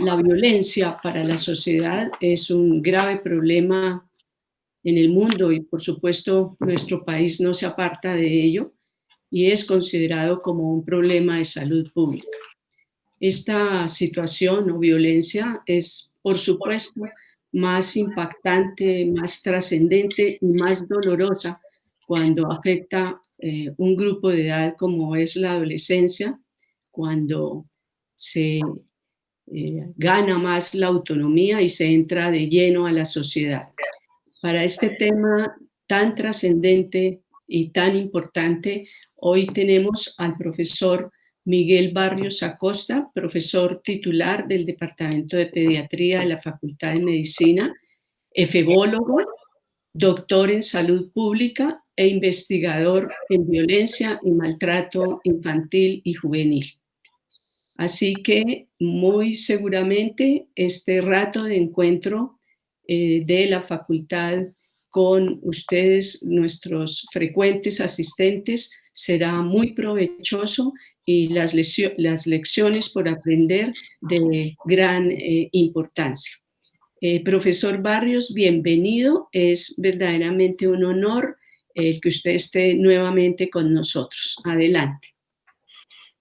La violencia para la sociedad es un grave problema en el mundo y por supuesto nuestro país no se aparta de ello y es considerado como un problema de salud pública. Esta situación o violencia es, por supuesto, más impactante, más trascendente y más dolorosa cuando afecta un grupo de edad como es la adolescencia, cuando se gana más la autonomía y se entra de lleno a la sociedad. Para este tema tan trascendente y tan importante, hoy tenemos al profesor Miguel Barrios Acosta, profesor titular del Departamento de Pediatría de la Facultad de Medicina, efebólogo, doctor en salud pública e investigador en violencia y maltrato infantil y juvenil. Así que muy seguramente este rato de encuentro de la facultad con ustedes, nuestros frecuentes asistentes, será muy provechoso y las lecciones por aprender de gran importancia. Profesor Barrios, bienvenido. Es verdaderamente un honor que usted esté nuevamente con nosotros. Adelante.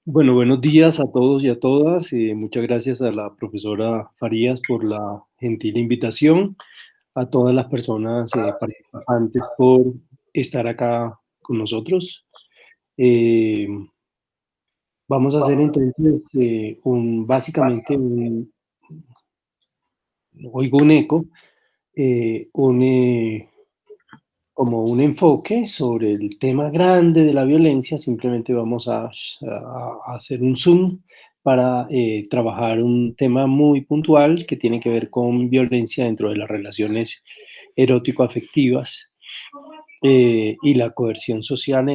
Bueno, buenos días a todos y a todas. Muchas gracias a la profesora Farías por la gentil invitación, a todas las personas participantes por estar acá con nosotros. Eh, Vamos a hacer entonces básicamente oigo un eco, eh, un, eh, como un enfoque sobre el tema grande de la violencia. Simplemente vamos a hacer un zoom para trabajar un tema muy puntual que tiene que ver con violencia dentro de las relaciones erótico-afectivas y la coerción social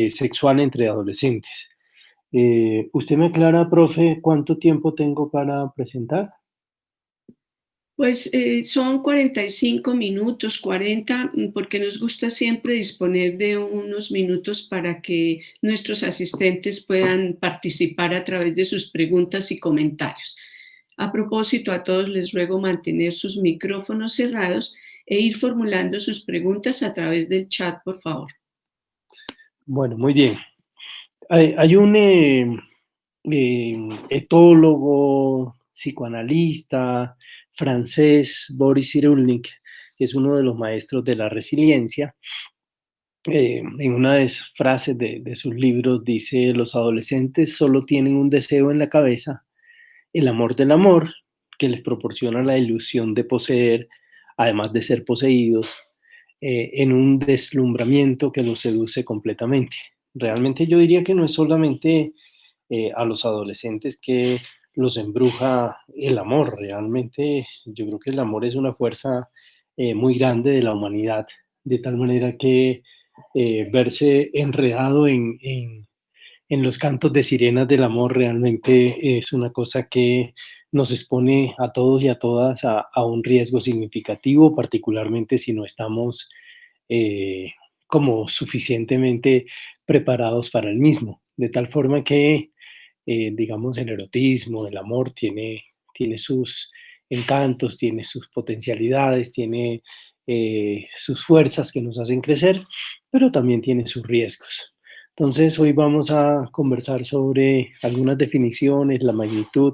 sexual entre adolescentes. ¿Usted me aclara, profe, cuánto tiempo tengo para presentar? Pues son 45 minutos, 40, porque nos gusta siempre disponer de unos minutos para que nuestros asistentes puedan participar a través de sus preguntas y comentarios. A propósito, a todos les ruego mantener sus micrófonos cerrados e ir formulando sus preguntas a través del chat, por favor. Bueno, muy bien. Hay un etólogo, psicoanalista francés, Boris Cyrulnik, que es uno de los maestros de la resiliencia. En una de sus frases de sus libros dice: los adolescentes solo tienen un deseo en la cabeza, el amor del amor, que les proporciona la ilusión de poseer, además de ser poseídos, en un deslumbramiento que los seduce completamente. Realmente yo diría que no es solamente a los adolescentes que los embruja el amor. Realmente yo creo que el amor es una fuerza muy grande de la humanidad, de tal manera que verse enredado en los cantos de sirenas del amor realmente es una cosa que nos expone a todos y a todas a un riesgo significativo, particularmente si no estamos eh, como suficientemente preparados para el mismo. De tal forma que, digamos, el erotismo, el amor tiene sus encantos, tiene sus potencialidades, tiene sus fuerzas que nos hacen crecer, pero también tiene sus riesgos. Entonces, hoy vamos a conversar sobre algunas definiciones, la magnitud,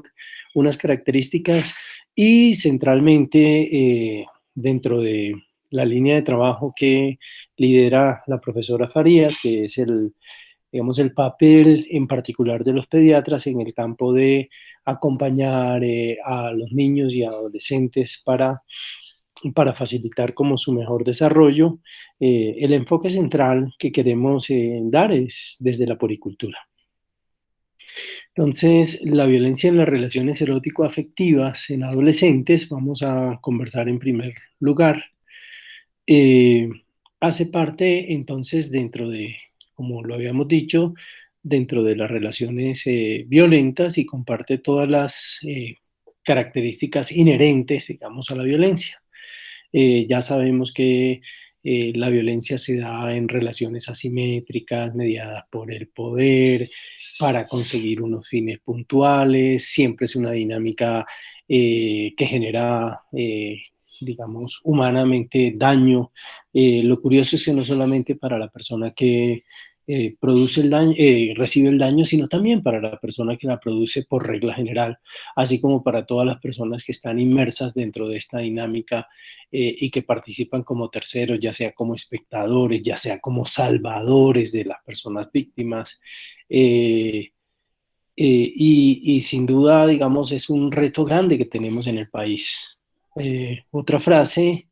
unas características y centralmente dentro de la línea de trabajo que lidera la profesora Farías, que es digamos, el papel en particular de los pediatras en el campo de acompañar a los niños y adolescentes para facilitar como su mejor desarrollo. El enfoque central que queremos dar es desde la poricultura. Entonces, la violencia en las relaciones erótico-afectivas en adolescentes, vamos a conversar en primer lugar, eh, hace parte entonces dentro de, como lo habíamos dicho, dentro de las relaciones violentas y comparte todas las características inherentes, digamos, a la violencia. Ya sabemos que la violencia se da en relaciones asimétricas, mediadas por el poder, para conseguir unos fines puntuales, siempre es una dinámica que genera, digamos, humanamente daño. Lo curioso es que no solamente para la persona que produce el daño, recibe el daño, sino también para la persona que la produce por regla general, así como para todas las personas que están inmersas dentro de esta dinámica y que participan como terceros, ya sea como espectadores, ya sea como salvadores de las personas víctimas. Eh, y sin duda, digamos, es un reto grande que tenemos en el país. Otra frase,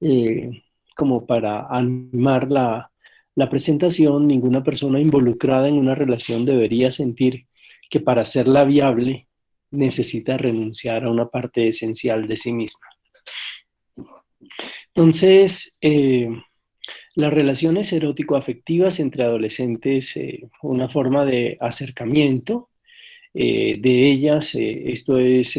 eh, como para animar la presentación: ninguna persona involucrada en una relación debería sentir que para hacerla viable necesita renunciar a una parte esencial de sí misma. Entonces, las relaciones erótico-afectivas entre adolescentes, una forma de acercamiento de ellas, esto es,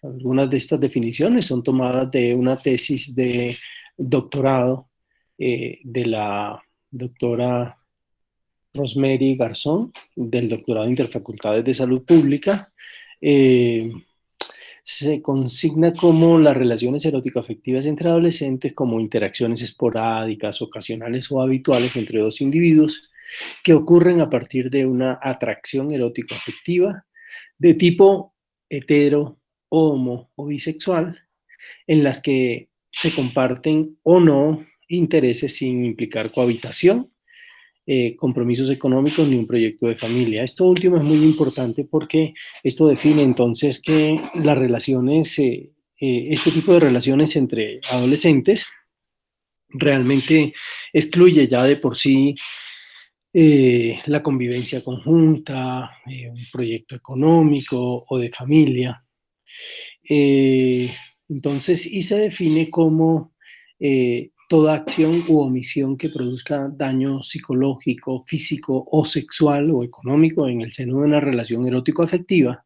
algunas de estas definiciones son tomadas de una tesis de doctorado de la doctora Rosemary Garzón, del doctorado en Interfacultades de Salud Pública. Se consigna como las relaciones erótico-afectivas entre adolescentes como interacciones esporádicas, ocasionales o habituales entre dos individuos que ocurren a partir de una atracción erótico-afectiva de tipo hetero, homo o bisexual, en las que se comparten o no intereses sin implicar cohabitación, compromisos económicos ni un proyecto de familia. Esto último es muy importante porque esto define entonces que las relaciones, este tipo de relaciones entre adolescentes realmente excluye ya de por sí la convivencia conjunta, un proyecto económico o de familia. Entonces, y se define como toda acción u omisión que produzca daño psicológico, físico o sexual o económico en el seno de una relación erótico-afectiva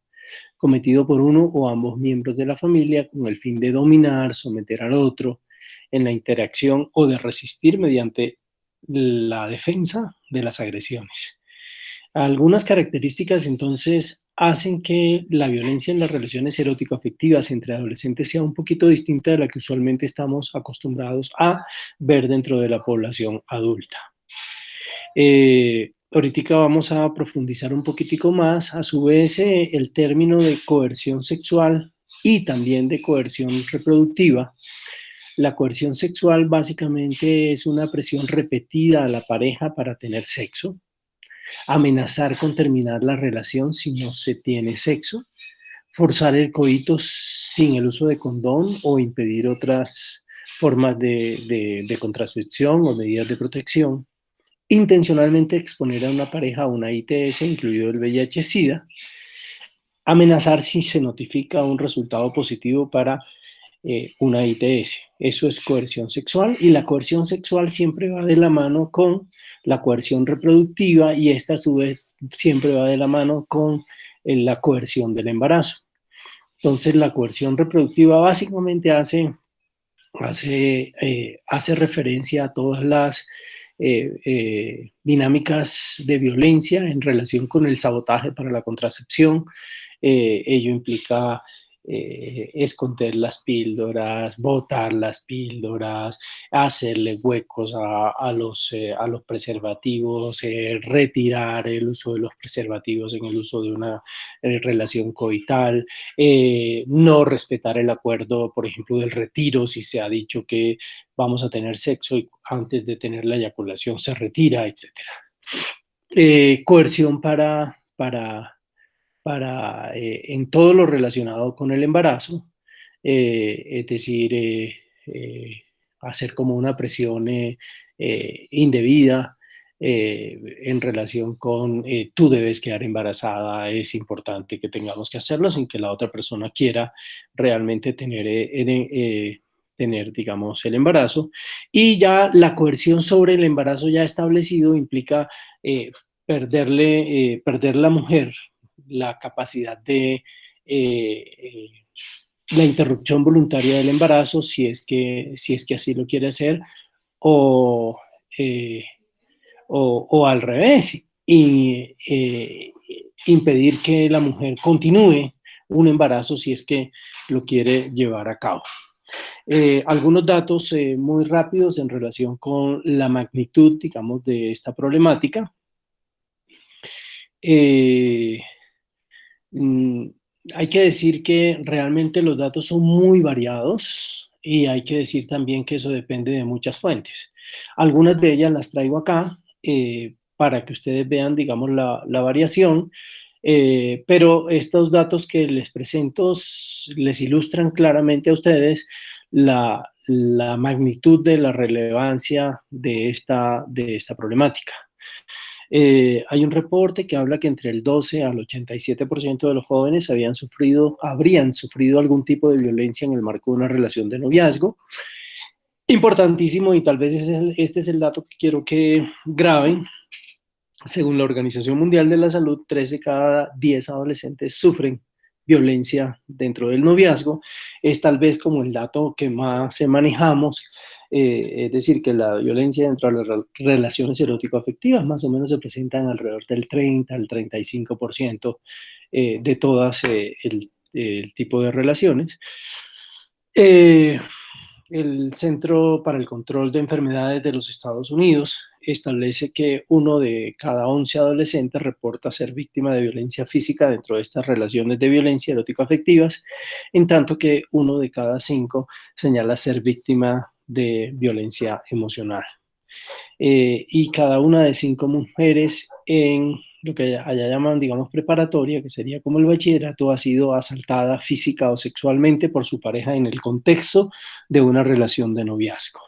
cometido por uno o ambos miembros de la familia con el fin de dominar, someter al otro en la interacción o de resistir mediante la defensa de las agresiones. Algunas características entonces hacen que la violencia en las relaciones erótico-afectivas entre adolescentes sea un poquito distinta de la que usualmente estamos acostumbrados a ver dentro de la población adulta. Ahorita vamos a profundizar un poquitico más. A su vez, el término de coerción sexual y también de coerción reproductiva. La coerción sexual básicamente es una presión repetida a la pareja para tener sexo, amenazar con terminar la relación si no se tiene sexo, forzar el coito sin el uso de condón o impedir otras formas de contracepción o medidas de protección, intencionalmente exponer a una pareja a una ITS, incluido el VIH-Sida, amenazar si se notifica un resultado positivo para una ITS. Eso es coerción sexual, y la coerción sexual siempre va de la mano con la coerción reproductiva, y esta a su vez siempre va de la mano con la coerción del embarazo. Entonces la coerción reproductiva básicamente hace referencia a todas las dinámicas de violencia en relación con el sabotaje para la contracepción. Ello implica esconder las píldoras, botar las píldoras, hacerle huecos a los preservativos, retirar el uso de los preservativos en el uso de una relación coital, no respetar el acuerdo, por ejemplo, del retiro. Si se ha dicho que vamos a tener sexo y antes de tener la eyaculación se retira, etc. Coerción en todo lo relacionado con el embarazo, es decir, hacer como una presión indebida en relación con tú debes quedar embarazada, es importante que tengamos que hacerlo sin que la otra persona quiera realmente tener, digamos, el embarazo. Y ya la coerción sobre el embarazo ya establecido implica perder la mujer la capacidad de la interrupción voluntaria del embarazo, si es que así lo quiere hacer, o, o al revés, y impedir que la mujer continúe un embarazo si es que lo quiere llevar a cabo. Algunos datos muy rápidos en relación con la magnitud, digamos, de esta problemática. Eh, mm, Hay que decir que realmente los datos son muy variados y hay que decir también que eso depende de muchas fuentes. Algunas de ellas las traigo acá para que ustedes vean, digamos, la variación, pero estos datos que les presento les ilustran claramente a ustedes la magnitud de la relevancia de esta problemática. Hay un reporte que habla que entre el 12 al 87% de los jóvenes habrían sufrido algún tipo de violencia en el marco de una relación de noviazgo. Importantísimo, y tal vez este es el dato que quiero que graben. Según la Organización Mundial de la Salud, 3 de cada 10 adolescentes sufren violencia dentro del noviazgo. Es tal vez como el dato que más manejamos, es decir, que la violencia dentro de las relaciones erótico-afectivas más o menos se presentan alrededor del 30 al 35% de todas el tipo de relaciones. El Centro para el Control de Enfermedades de los Estados Unidos establece que 1 de cada 11 adolescentes reporta ser víctima de violencia física dentro de estas relaciones de violencia erótico-afectivas, en tanto que 1 de cada 5 señala ser víctima de violencia emocional. Y cada una de 5 mujeres en lo que allá llaman, digamos, preparatoria, que sería como el bachillerato, ha sido asaltada física o sexualmente por su pareja en el contexto de una relación de noviazgo.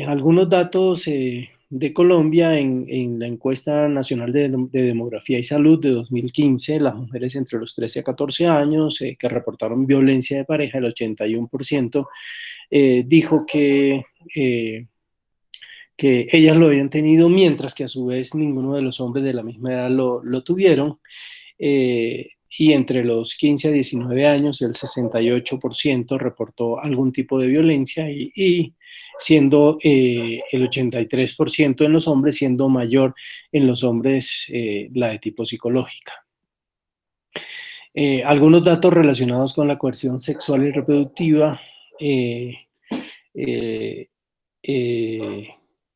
Algunos datos de Colombia en la encuesta nacional de demografía y salud de 2015, las mujeres entre los 13 a 14 años que reportaron violencia de pareja, el 81% dijo que ellas lo habían tenido, mientras que a su vez ninguno de los hombres de la misma edad lo tuvieron. Y entre los 15 a 19 años, el 68% reportó algún tipo de violencia y siendo el 83% en los hombres, siendo mayor en los hombres la de tipo psicológica. Algunos datos relacionados con la coerción sexual y reproductiva. Eh, eh,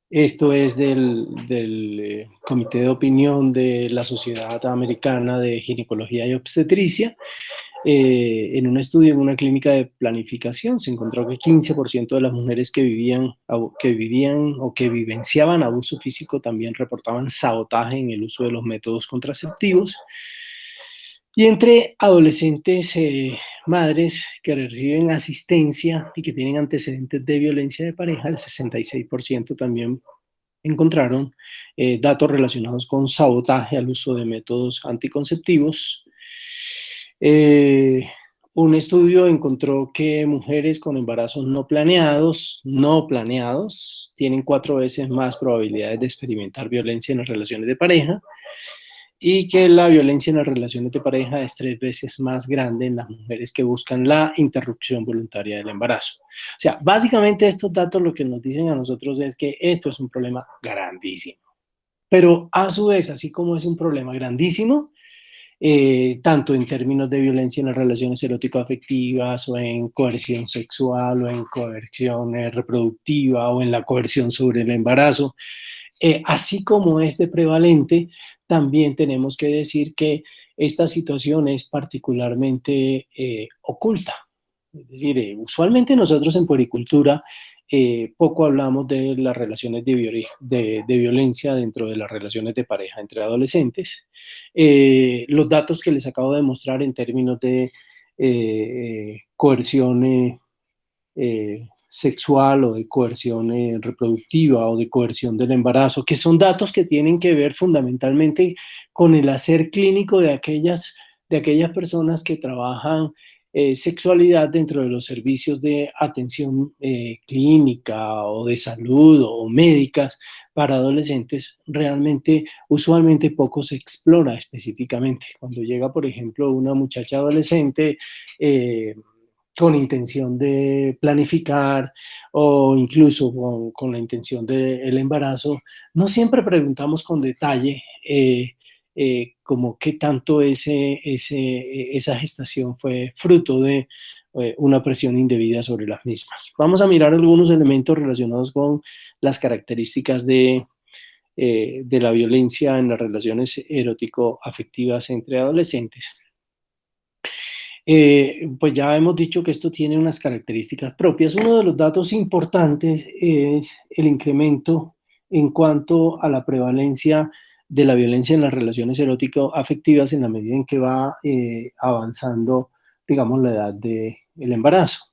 Esto es del Comité de Opinión de la Sociedad Americana de Ginecología y Obstetricia. En un estudio en una clínica de planificación se encontró que 15% de las mujeres que vivían o que vivenciaban abuso físico también reportaban sabotaje en el uso de los métodos contraceptivos. Y entre adolescentes madres que reciben asistencia y que tienen antecedentes de violencia de pareja, el 66% también encontraron datos relacionados con sabotaje al uso de métodos anticonceptivos. Un estudio encontró que mujeres con embarazos no planeados, tienen 4 veces más probabilidades de experimentar violencia en las relaciones de pareja, y que la violencia en las relaciones de pareja es 3 veces más grande en las mujeres que buscan la interrupción voluntaria del embarazo. O sea, básicamente estos datos lo que nos dicen a nosotros es que esto es un problema grandísimo. Pero a su vez, así como es un problema grandísimo, tanto en términos de violencia en las relaciones erótico-afectivas o en coerción sexual o en coerción reproductiva o en la coerción sobre el embarazo, así como es de prevalente, también tenemos que decir que esta situación es particularmente oculta. Es decir, usualmente nosotros en puericultura poco hablamos de las relaciones de violencia dentro de las relaciones de pareja entre adolescentes. Los datos que les acabo de mostrar en términos de coerción sexual o de coerción reproductiva o de coerción del embarazo, que son datos que tienen que ver fundamentalmente con el hacer clínico de aquellas personas que trabajan sexualidad dentro de los servicios de atención clínica o de salud o médicas para adolescentes. Realmente, usualmente poco se explora específicamente. Cuando llega, por ejemplo, una muchacha adolescente con intención de planificar o incluso con la intención del embarazo, no siempre preguntamos con detalle como qué tanto esa gestación fue fruto de una presión indebida sobre las mismas. Vamos a mirar algunos elementos relacionados con las características de la violencia en las relaciones erótico-afectivas entre adolescentes. Pues ya hemos dicho que esto tiene unas características propias. Uno de los datos importantes es el incremento en cuanto a la prevalencia de la violencia en las relaciones erótico-afectivas en la medida en que va avanzando, digamos, la edad del embarazo.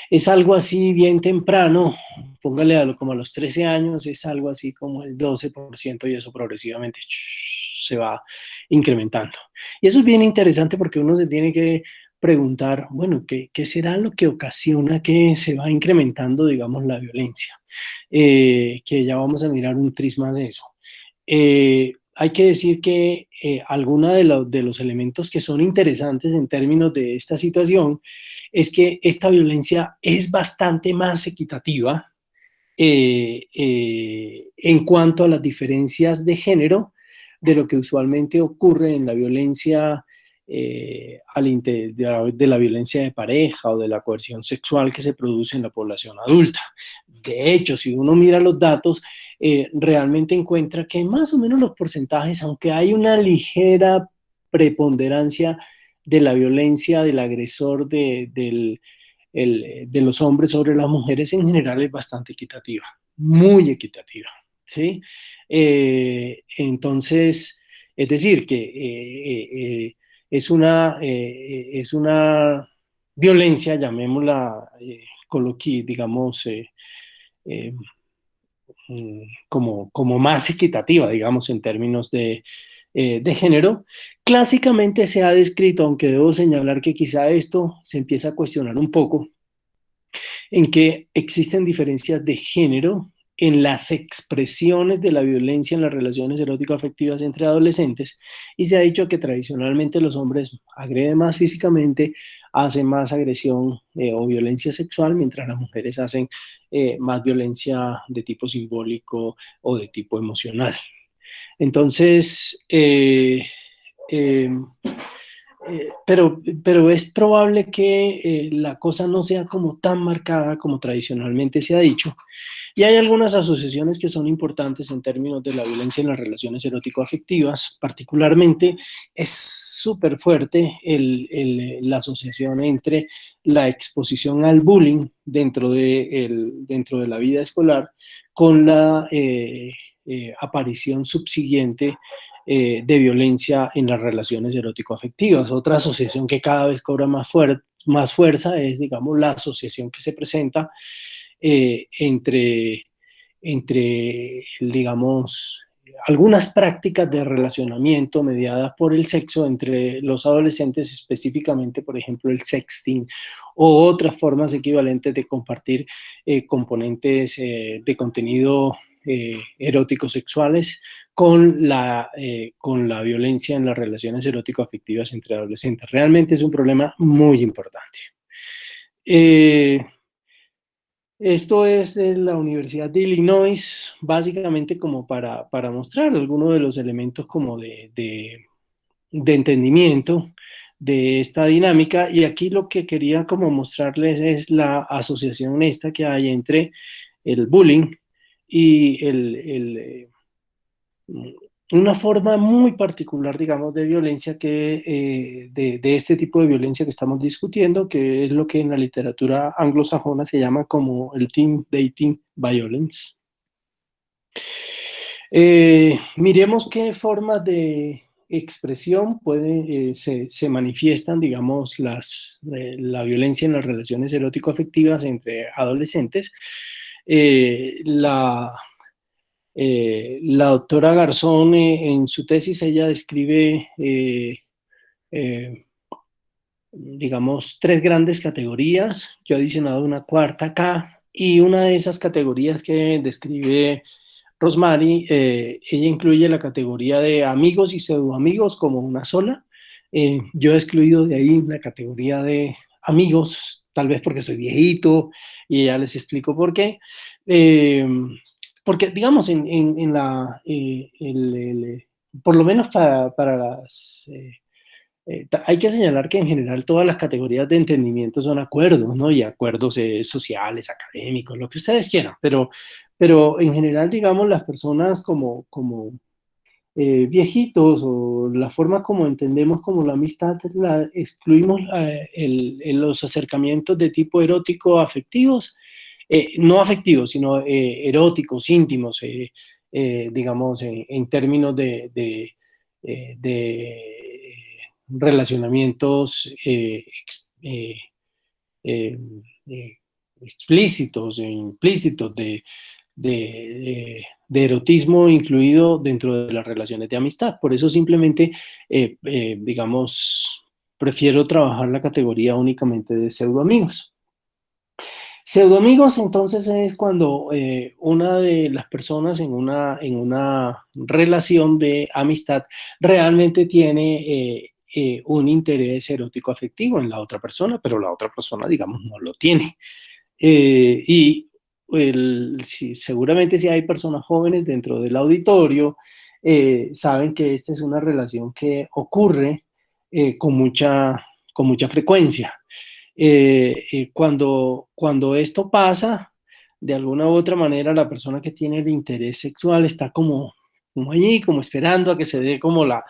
Es algo así bien temprano, póngale como a los 13 años, es algo así como el 12% y eso progresivamente se va incrementando. Y eso es bien interesante porque uno se tiene que preguntar, bueno, ¿qué será lo que ocasiona que se va incrementando, digamos, la violencia? Que ya vamos a mirar un tris más de eso. Hay que decir que algunos de los elementos que son interesantes en términos de esta situación es que esta violencia es bastante más equitativa en cuanto a las diferencias de género de lo que usualmente ocurre en la violencia de la violencia de pareja o de la coerción sexual que se produce en la población adulta. De hecho, si uno mira los datos, realmente encuentra que más o menos los porcentajes, aunque hay una ligera preponderancia de la violencia del agresor de los hombres sobre las mujeres, en general es bastante equitativa, muy equitativa, ¿sí? Entonces, es decir, que es una violencia, llamémosla digamos, eh, como más equitativa, digamos, en términos de género. Clásicamente se ha descrito, aunque debo señalar que quizá esto se empieza a cuestionar un poco, en que existen diferencias de género en las expresiones de la violencia en las relaciones erótico-afectivas entre adolescentes, y se ha dicho que tradicionalmente los hombres agreden más físicamente, hacen más agresión o violencia sexual, mientras las mujeres hacen más violencia de tipo simbólico o de tipo emocional. Entonces, eh, pero es probable que la cosa no sea como tan marcada como tradicionalmente se ha dicho. Y hay algunas asociaciones que son importantes en términos de la violencia en las relaciones erótico-afectivas. Particularmente es súper fuerte la asociación entre la exposición al bullying dentro de la vida escolar con la aparición subsiguiente de violencia en las relaciones erótico-afectivas. Otra asociación que cada vez cobra más fuerza es, digamos, la asociación que se presenta digamos, algunas prácticas de relacionamiento mediadas por el sexo entre los adolescentes, específicamente, por ejemplo, el sexting o otras formas equivalentes de compartir componentes de contenido eróticos sexuales con la violencia en las relaciones erótico-afectivas entre adolescentes. Realmente es un problema muy importante. Esto es de la Universidad de Illinois, básicamente como para mostrar algunos de los elementos como de entendimiento de esta dinámica. Y aquí lo que quería como mostrarles es la asociación esta que hay entre el bullying y una forma muy particular, digamos, de violencia de este tipo de violencia que estamos discutiendo, que es lo que en la literatura anglosajona se llama como el teen dating violence. Miremos qué formas de expresión se manifiestan, digamos, la violencia en las relaciones erótico-afectivas entre adolescentes. La doctora Garzón, en su tesis, ella describe, digamos, tres grandes categorías. Yo he adicionado una cuarta acá, y una de esas categorías que describe Rosemary, ella incluye la categoría de amigos y pseudoamigos como una sola. Yo he excluido de ahí la categoría de amigos, tal vez porque soy viejito, y ya les explico por qué. Eh, Porque, digamos, por lo menos para las... hay que señalar que en general todas las categorías de entendimiento son acuerdos, ¿no? Y acuerdos sociales, académicos, lo que ustedes quieran, pero en general, digamos, las personas como viejitos o la forma como entendemos como la amistad, la excluimos en los acercamientos de tipo erótico afectivos, no afectivos, sino eróticos, íntimos, digamos, en términos de relacionamientos eh, eh, explícitos e implícitos de erotismo incluido dentro de las relaciones de amistad. Por eso simplemente, digamos, prefiero trabajar la categoría únicamente de pseudoamigos. Pseudoamigos entonces es cuando una de las personas en una relación de amistad realmente tiene un interés erótico afectivo en la otra persona, pero la otra persona, digamos, no lo tiene. Y seguramente si hay personas jóvenes dentro del auditorio, saben que esta es una relación que ocurre con mucha frecuencia. Cuando esto pasa, de alguna u otra manera, la persona que tiene el interés sexual está como allí, como esperando a que se dé como la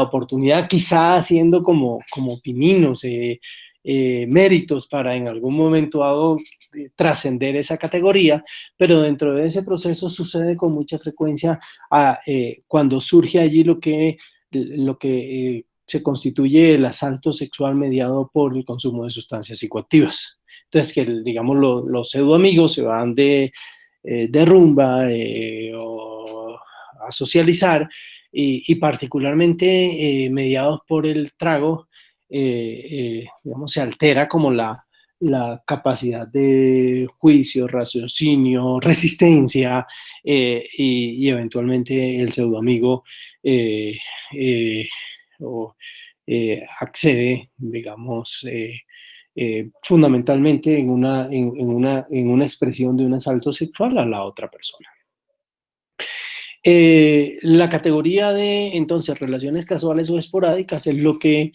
oportunidad, quizá haciendo como pininos, méritos para en algún momento dado trascender esa categoría, pero dentro de ese proceso sucede con mucha frecuencia cuando surge allí lo que se constituye el asalto sexual mediado por el consumo de sustancias psicoactivas. Entonces, que digamos los pseudoamigos se van de rumba o a socializar y particularmente mediados por el trago, digamos, se altera como la capacidad de juicio, raciocinio, resistencia y eventualmente el pseudoamigo eh, o, accede, digamos, fundamentalmente en una expresión de un asalto sexual a la otra persona. La categoría de, entonces, relaciones casuales o esporádicas es lo que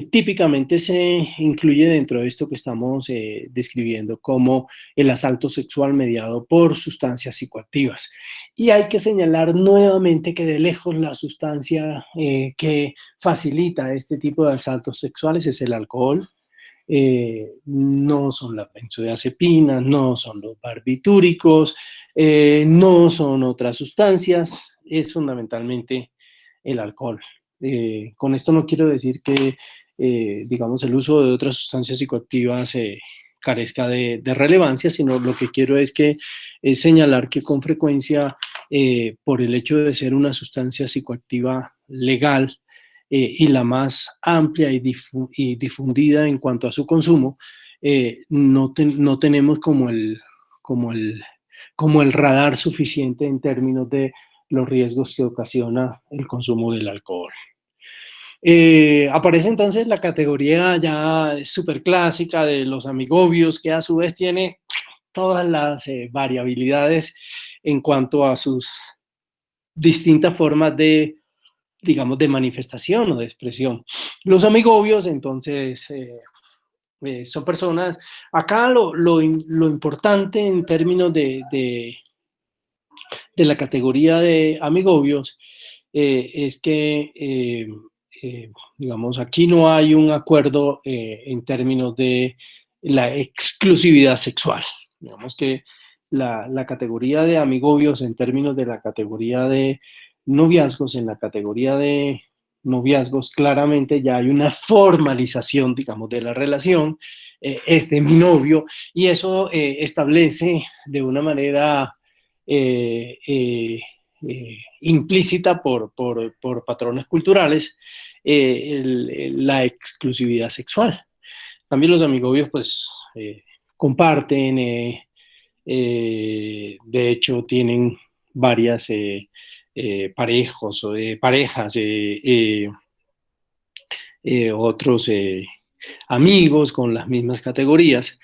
típicamente se incluye dentro de esto que estamos describiendo como el asalto sexual mediado por sustancias psicoactivas. Y hay que señalar nuevamente que de lejos la sustancia que facilita este tipo de asaltos sexuales es el alcohol. No son las benzodiazepinas, no son los barbitúricos, no son otras sustancias, es fundamentalmente el alcohol. Con esto no quiero decir que, digamos, el uso de otras sustancias psicoactivas carezca de relevancia, sino lo que quiero es que señalar que con frecuencia, por el hecho de ser una sustancia psicoactiva legal, y la más amplia y difundida en cuanto a su consumo, no tenemos como el, como el radar suficiente en términos de los riesgos que ocasiona el consumo del alcohol. Aparece entonces la categoría ya súper clásica de los amigobios, que a su vez tiene todas las variabilidades en cuanto a sus distintas formas de, digamos, de manifestación o de expresión. Los amigobios, entonces, son personas, acá lo importante en términos de la categoría de amigobios es que, digamos, aquí no hay un acuerdo en términos de la exclusividad sexual. Digamos que la categoría de amigobios en términos de la categoría de noviazgos, en la categoría de noviazgos, claramente ya hay una formalización, digamos, de la relación. Este es mi novio, y eso establece de una manera eh, eh, implícita por patrones culturales la exclusividad sexual. También los amigobios pues comparten, de hecho tienen varias parejos o parejas, otros amigos, con las mismas categorías.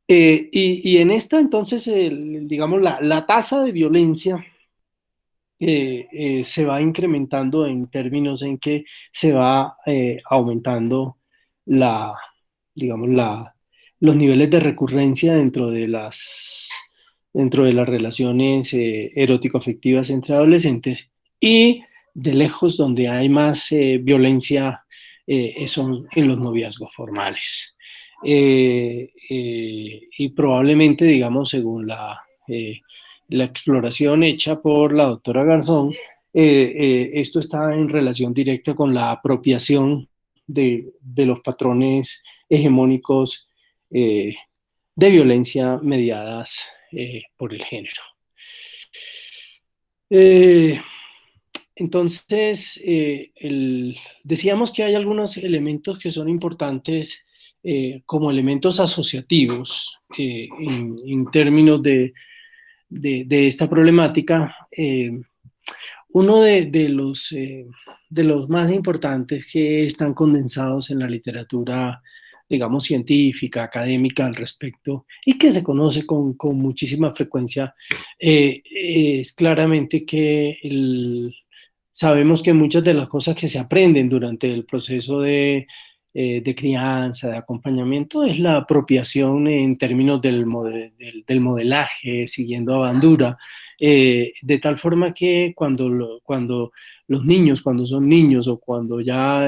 Y en esta entonces, digamos, la tasa de violencia se va incrementando en términos en que se va aumentando la, digamos, los niveles de recurrencia dentro de las relaciones erótico-afectivas entre adolescentes, y de lejos donde hay más violencia son en los noviazgos formales. Y probablemente, digamos, según la exploración hecha por la doctora Garzón, esto está en relación directa con la apropiación de los patrones hegemónicos eh, de violencia mediadas por el género. Eh, entonces, decíamos que hay algunos elementos que son importantes como elementos asociativos en términos de esta problemática. Uno de los más importantes que están condensados en la literatura, digamos, científica, académica al respecto, y que se conoce con muchísima frecuencia, es claramente que sabemos que muchas de las cosas que se aprenden durante el proceso de crianza, de acompañamiento, es la apropiación en términos del modelaje, siguiendo a Bandura, de tal forma que cuando los niños, cuando son niños o cuando ya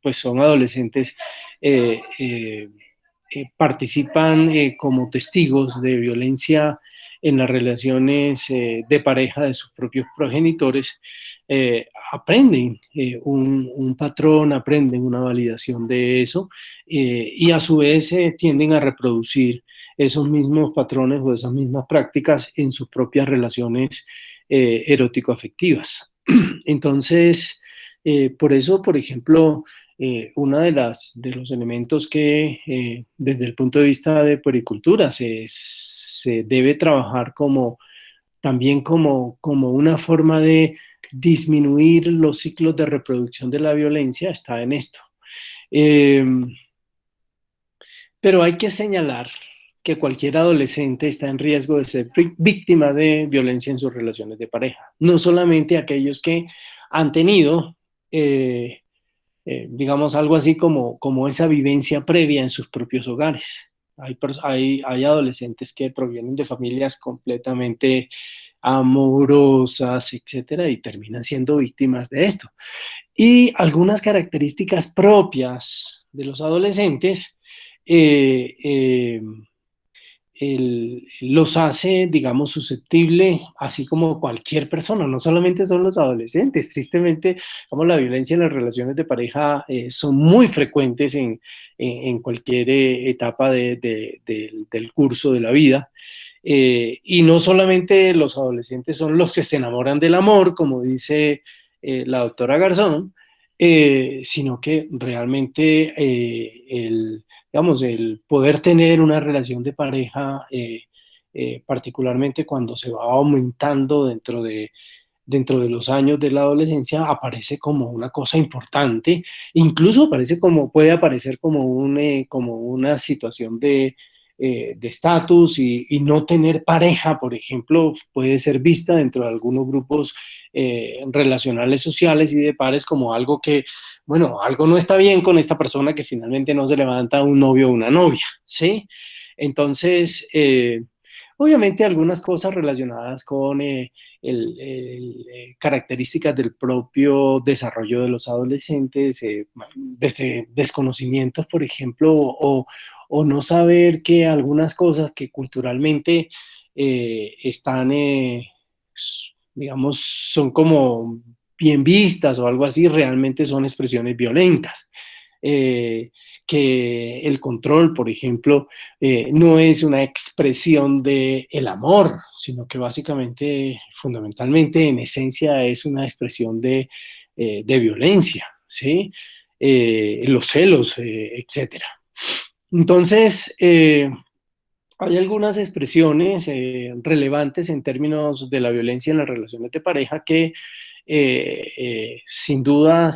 pues son adolescentes, eh, eh, participan como testigos de violencia en las relaciones de pareja de sus propios progenitores, aprenden un patrón, aprenden una validación de eso, y a su vez tienden a reproducir esos mismos patrones o esas mismas prácticas en sus propias relaciones erótico-afectivas. Entonces, por eso, por ejemplo, uno de los elementos que desde el punto de vista de puericultura se debe trabajar también como una forma de disminuir los ciclos de reproducción de la violencia está en esto. Eh, pero hay que señalar que cualquier adolescente está en riesgo de ser víctima de violencia en sus relaciones de pareja. No solamente aquellos que han tenido, digamos, algo así como esa vivencia previa en sus propios hogares. Hay adolescentes que provienen de familias completamente amorosas, etcétera, y terminan siendo víctimas de esto. Y algunas características propias de los adolescentes eh, eh, los hace, digamos, susceptible, así como cualquier persona, no solamente son los adolescentes. Tristemente, como la violencia en las relaciones de pareja son muy frecuentes en cualquier etapa del curso de la vida. Y no solamente los adolescentes son los que se enamoran del amor, como dice la doctora Garzón, sino que realmente digamos, el poder tener una relación de pareja, particularmente cuando se va aumentando dentro de los años de la adolescencia, aparece como una cosa importante, incluso puede aparecer como una situación de estatus, y no tener pareja, por ejemplo, puede ser vista dentro de algunos grupos relacionales sociales y de pares como algo que, bueno, algo no está bien con esta persona que finalmente no se levanta un novio o una novia, ¿sí? Entonces, obviamente algunas cosas relacionadas con características del propio desarrollo de los adolescentes, desde desconocimientos, por ejemplo, o no saber que algunas cosas que culturalmente están, digamos, son como bien vistas o algo así, realmente son expresiones violentas. Que el control, por ejemplo, no es una expresión del amor, sino que básicamente, fundamentalmente, en esencia, es una expresión de violencia, ¿sí? Los celos, etcétera. Entonces, hay algunas expresiones relevantes en términos de la violencia en las relaciones de pareja que sin duda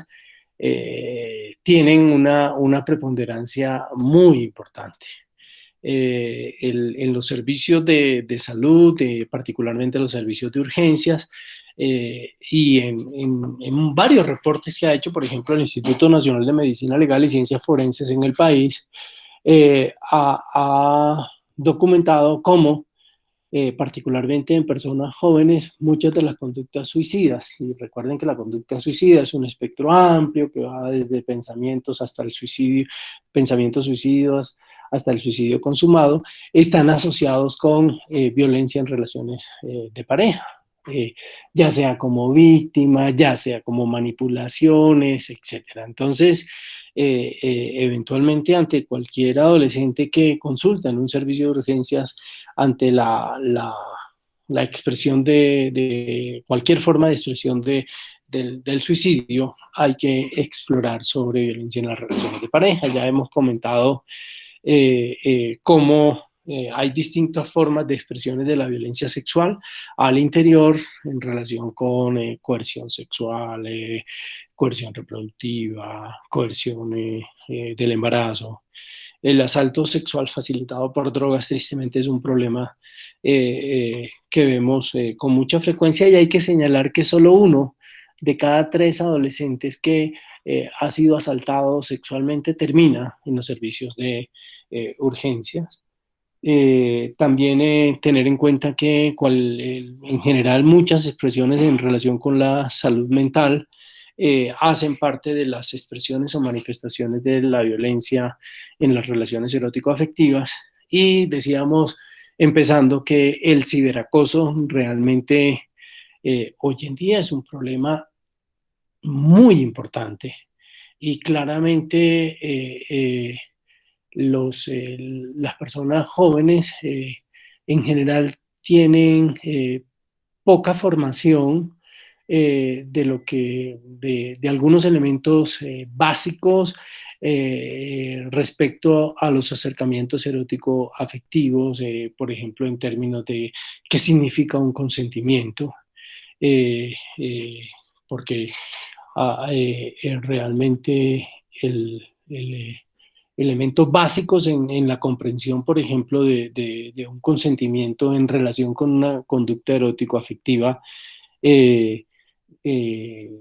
tienen una preponderancia muy importante. En los servicios de salud, particularmente los servicios de urgencias, y en varios reportes que ha hecho, por ejemplo, el Instituto Nacional de Medicina Legal y Ciencias Forenses en el país, ha documentado cómo, particularmente en personas jóvenes, muchas de las conductas suicidas, y recuerden que la conducta suicida es un espectro amplio que va desde pensamientos hasta el suicidio, pensamientos suicidas hasta el suicidio consumado, están asociados con violencia en relaciones de pareja. Ya sea como víctima, ya sea como manipulaciones, etcétera. Entonces, eventualmente ante cualquier adolescente que consulta en un servicio de urgencias ante la expresión de cualquier forma de expresión del suicidio, hay que explorar sobre violencia en las relaciones de pareja. Ya hemos comentado cómo hay distintas formas de expresiones de la violencia sexual al interior en relación con coerción sexual, coerción reproductiva, coerción del embarazo. El asalto sexual facilitado por drogas tristemente es un problema que vemos con mucha frecuencia, y hay que señalar que solo 1 de cada 3 adolescentes que ha sido asaltado sexualmente termina en los servicios de urgencias. También tener en cuenta que en general muchas expresiones en relación con la salud mental hacen parte de las expresiones o manifestaciones de la violencia en las relaciones erótico-afectivas. Y decíamos, empezando, que el ciberacoso realmente hoy en día es un problema muy importante, y claramente las personas jóvenes en general tienen poca formación de algunos elementos básicos respecto a los acercamientos erótico-afectivos, por ejemplo, en términos de qué significa un consentimiento, eh, eh, porque realmente elementos básicos en la comprensión, por ejemplo, de un consentimiento en relación con una conducta erótico-afectiva, eh, eh,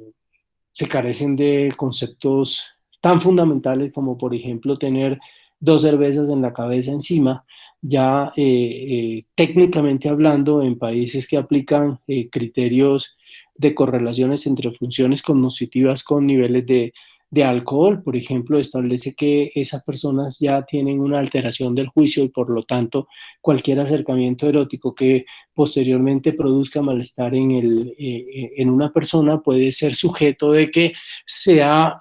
se carecen de conceptos tan fundamentales como, por ejemplo, tener 2 cervezas en la cabeza encima. Ya técnicamente hablando, en países que aplican criterios de correlaciones entre funciones cognitivas con niveles de alcohol, por ejemplo, establece que esas personas ya tienen una alteración del juicio, y por lo tanto cualquier acercamiento erótico que posteriormente produzca malestar en una persona puede ser sujeto de que sea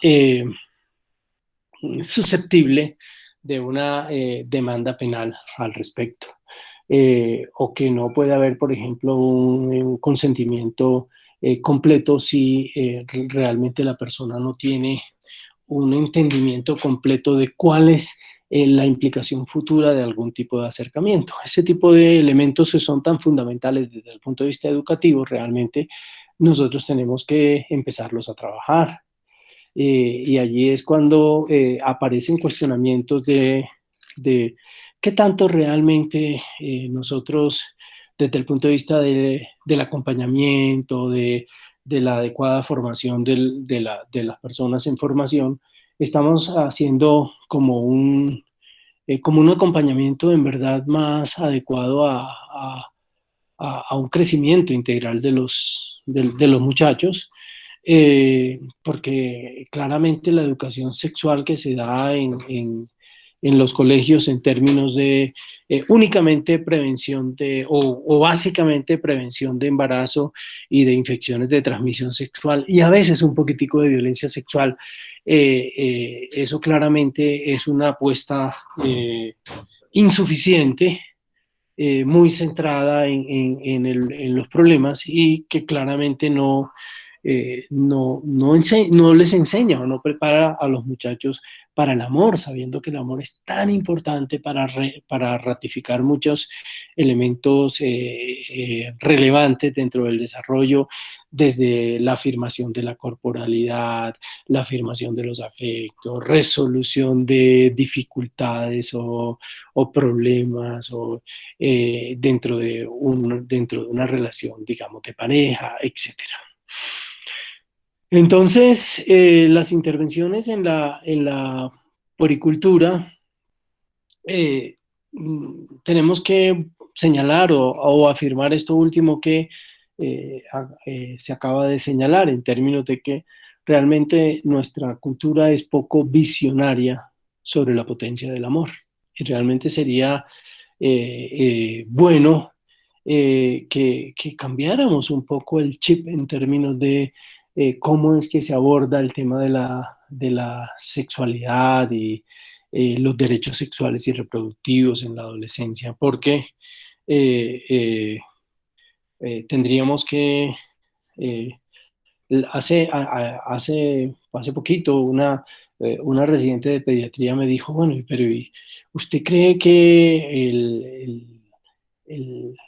susceptible de una demanda penal al respecto. O que no puede haber, por ejemplo, un consentimiento completo si realmente la persona no tiene un entendimiento completo de cuál es la implicación futura de algún tipo de acercamiento. Ese tipo de elementos que son tan fundamentales desde el punto de vista educativo, realmente nosotros tenemos que empezarlos a trabajar. Y allí es cuando aparecen cuestionamientos de qué tanto realmente nosotros, desde el punto de vista del acompañamiento, de la adecuada formación de las personas en formación, estamos haciendo como un acompañamiento en verdad más adecuado a un crecimiento integral de los muchachos, porque claramente la educación sexual que se da en los colegios en términos de únicamente prevención o básicamente prevención de embarazo y de infecciones de transmisión sexual, y a veces un poquitico de violencia sexual, eso claramente es una apuesta insuficiente, muy centrada en los problemas, y que claramente no les enseña o no prepara a los muchachos para el amor, sabiendo que el amor es tan importante para ratificar muchos elementos relevantes dentro del desarrollo desde la afirmación de la corporalidad, la afirmación de los afectos, resolución de dificultades o problemas o, dentro de una relación, digamos, de pareja, etcétera. Entonces, las intervenciones en la poricultura, tenemos que señalar o afirmar esto último que se acaba de señalar, en términos de que realmente nuestra cultura es poco visionaria sobre la potencia del amor. Y realmente sería bueno que cambiáramos un poco el chip en términos de cómo es que se aborda el tema de la sexualidad y los derechos sexuales y reproductivos en la adolescencia, porque eh, eh, tendríamos que, eh, hace poquito una residente de pediatría me dijo, bueno, pero ¿y usted cree que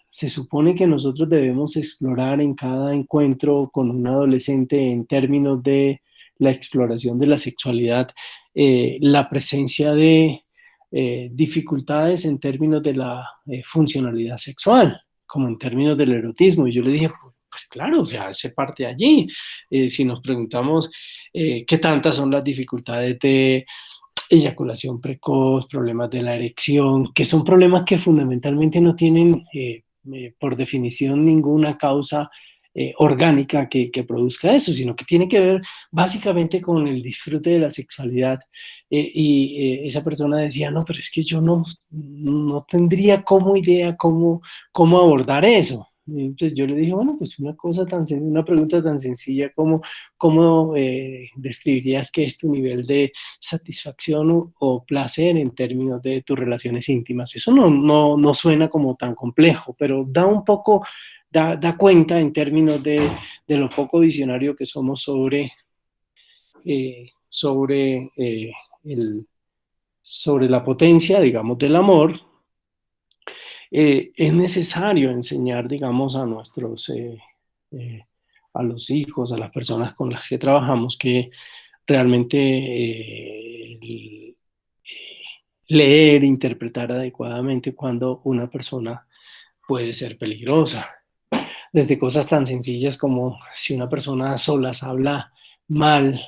se supone que nosotros debemos explorar en cada encuentro con un adolescente en términos de la exploración de la sexualidad, la presencia de dificultades en términos de la funcionalidad sexual, como en términos del erotismo? Y yo le dije, pues claro, o sea, se parte allí. Si nos preguntamos qué tantas son las dificultades de eyaculación precoz, problemas de la erección, que son problemas que fundamentalmente no tienen, por definición, ninguna causa orgánica que produzca eso, sino que tiene que ver básicamente con el disfrute de la sexualidad. Esa persona decía, no, pero es que yo no tendría como idea cómo abordar eso. Entonces yo le dije, bueno, pues una pregunta tan sencilla como ¿cómo describirías que es tu nivel de satisfacción o placer en términos de tus relaciones íntimas? Eso no suena como tan complejo, pero da un poco, da cuenta en términos de lo poco visionario que somos sobre, sobre la potencia, digamos, del amor. Es necesario enseñar, digamos, eh, a los hijos, a las personas con las que trabajamos, que realmente leer, interpretar adecuadamente cuando una persona puede ser peligrosa. Desde cosas tan sencillas como si una persona a solas habla mal,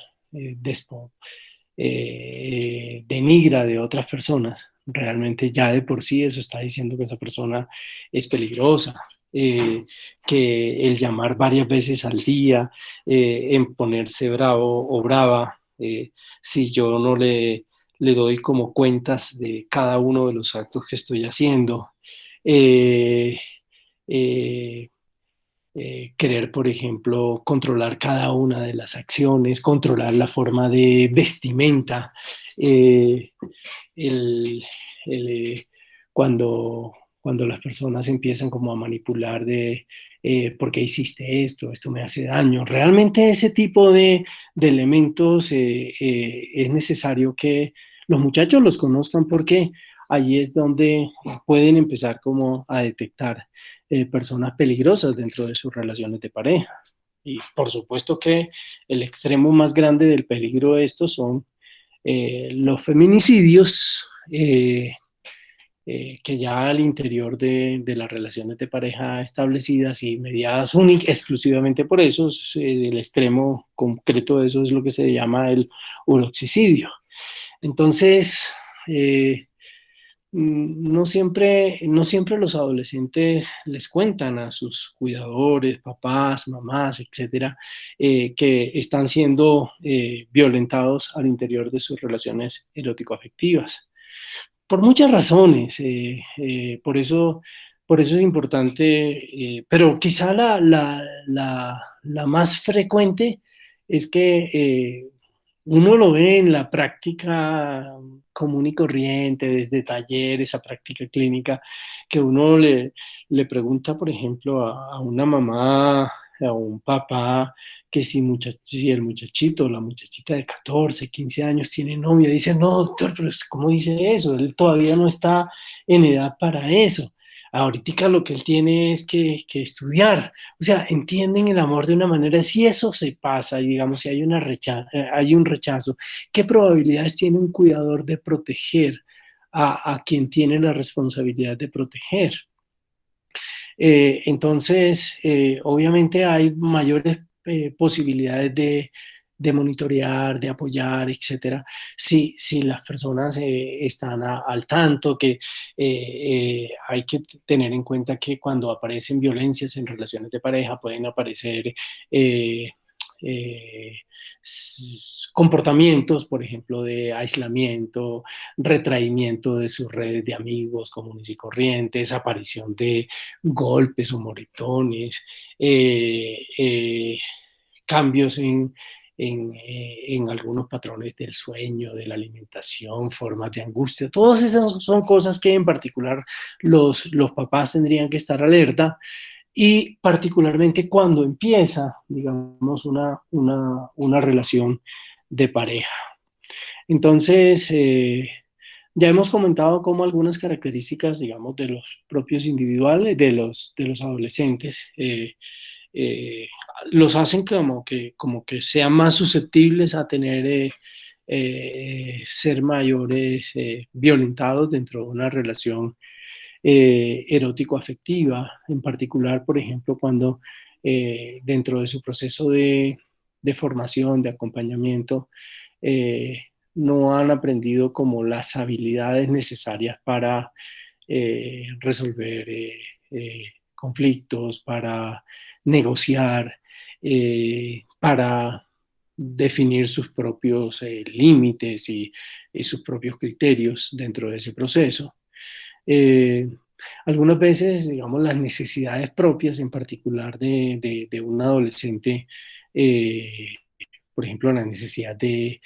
denigra de otras personas, realmente ya de por sí eso está diciendo que esa persona es peligrosa. Que el llamar varias veces al día, en ponerse bravo o brava, si yo no le doy como cuentas de cada uno de los actos que estoy haciendo. Eh, eh, Querer, por ejemplo, controlar cada una de las acciones, controlar la forma de vestimenta, eh, el, el, eh, cuando, cuando las personas empiezan como a manipular de ¿por qué hiciste esto? Esto me hace daño. Realmente ese tipo de elementos es necesario que los muchachos los conozcan, porque allí es donde pueden empezar como a detectar personas peligrosas dentro de sus relaciones de pareja. Y por supuesto que el extremo más grande del peligro de estos son los feminicidios, que ya al interior de las relaciones de pareja establecidas y mediadas exclusivamente por eso, el extremo concreto de eso es lo que se llama el uroxicidio. Entonces, no siempre los adolescentes les cuentan a sus cuidadores, papás, mamás, etcétera, que están siendo violentados al interior de sus relaciones erótico-afectivas. Por muchas razones, por eso es importante, pero quizá la más frecuente es que uno lo ve en la práctica común y corriente, desde talleres a práctica clínica, que uno le pregunta, por ejemplo, a una mamá, a un papá, que si el muchachito o la muchachita de 14, 15 años tiene novio, dice, no, doctor, pero ¿cómo dice eso? Él todavía no está en edad para eso. ahorita lo que él tiene es que estudiar. O sea, entienden el amor de una manera, si eso se pasa, y digamos, si hay, hay un rechazo, ¿qué probabilidades tiene un cuidador de proteger a quien tiene la responsabilidad de proteger? Entonces, obviamente hay mayores posibilidades de monitorear, de apoyar, etcétera, si las personas están al tanto, que hay que tener en cuenta que cuando aparecen violencias en relaciones de pareja pueden aparecer eh, eh, comportamientos, por ejemplo, de aislamiento, retraimiento de sus redes de amigos comunes y corrientes, aparición de golpes o moretones, cambios en algunos patrones del sueño, de la alimentación, formas de angustia. Todas esas son cosas que en particular los papás tendrían que estar alerta y particularmente cuando empieza, digamos, una relación de pareja. Entonces, ya hemos comentado cómo algunas características, digamos, de los propios individuales, de los adolescentes, eh, los hacen como que sean más susceptibles a tener, ser mayores violentados dentro de una relación erótico-afectiva, en particular, por ejemplo, cuando dentro de su proceso de formación, de acompañamiento, no han aprendido como las habilidades necesarias para resolver conflictos, para negociar, para definir sus propios límites y sus propios criterios dentro de ese proceso. Eh, Algunas veces, digamos, las necesidades propias, en particular de un adolescente, eh, por ejemplo, la necesidad de